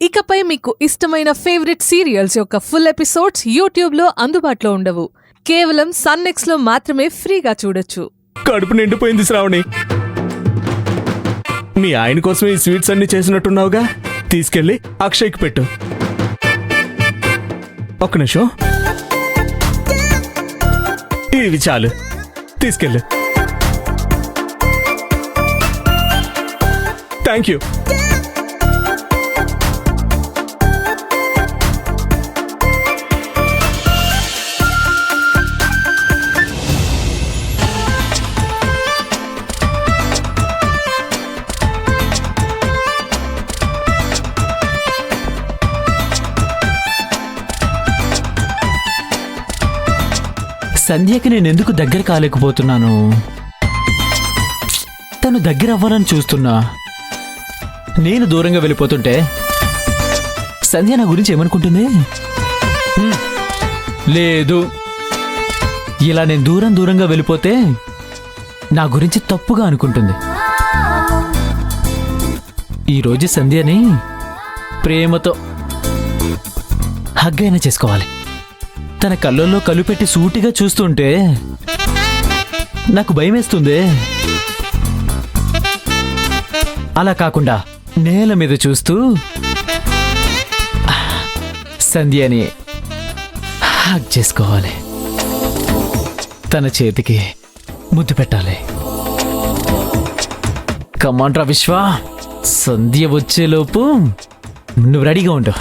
ఇకపై మీకు ఇష్టమైన ఫేవరెట్ సీరియల్స్ యొక్క ఫుల్ ఎపిసోడ్స్ యూట్యూబ్లో అందుబాటులో ఉండవు. కేవలం సన్నెక్స్లో మాత్రమే ఫ్రీగా చూడొచ్చు. కడుపు నిండిపోయింది శ్రావణి. మీ ఆయన కోసం ఈ స్వీట్స్ అన్ని చేసినట్టున్నావుగా, తీసుకెళ్ళి అక్షయ్కి పెట్టు. ఒక్క నిమిషం, ఇవి చాలు, తీసుకెళ్ళు. Thank you. సంధ్యకి నేనెందుకు దగ్గర కాలేకపోతున్నాను? తను దగ్గర అవ్వాలని చూస్తున్నా. నేను దూరంగా వెళ్ళిపోతుంటే సంధ్య నా గురించి ఏమనుకుంటుంది? లేదు, ఇలా నేను దూరంగా వెళ్ళిపోతే నా గురించి తప్పుగా అనుకుంటుంది. ఈరోజు సంధ్యని ప్రేమతో హగ్గైనా చేసుకోవాలి. తన కళ్ళల్లో కళ్ళు పెట్టి సూటిగా చూస్తుంటే నాకు భయమేస్తుంది. అలా కాకుండా నేల మీద చూస్తూ సంధ్యని హగ్ చేసుకోవాలి. తన చేతికి ముద్దు పెట్టాలి. కమాన్ రా విశ్వ, సంధ్య వచ్చేలోపు నువ్వు రెడీగా ఉండు.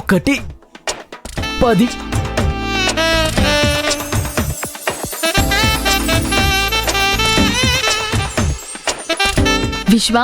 1 10 విశ్వ,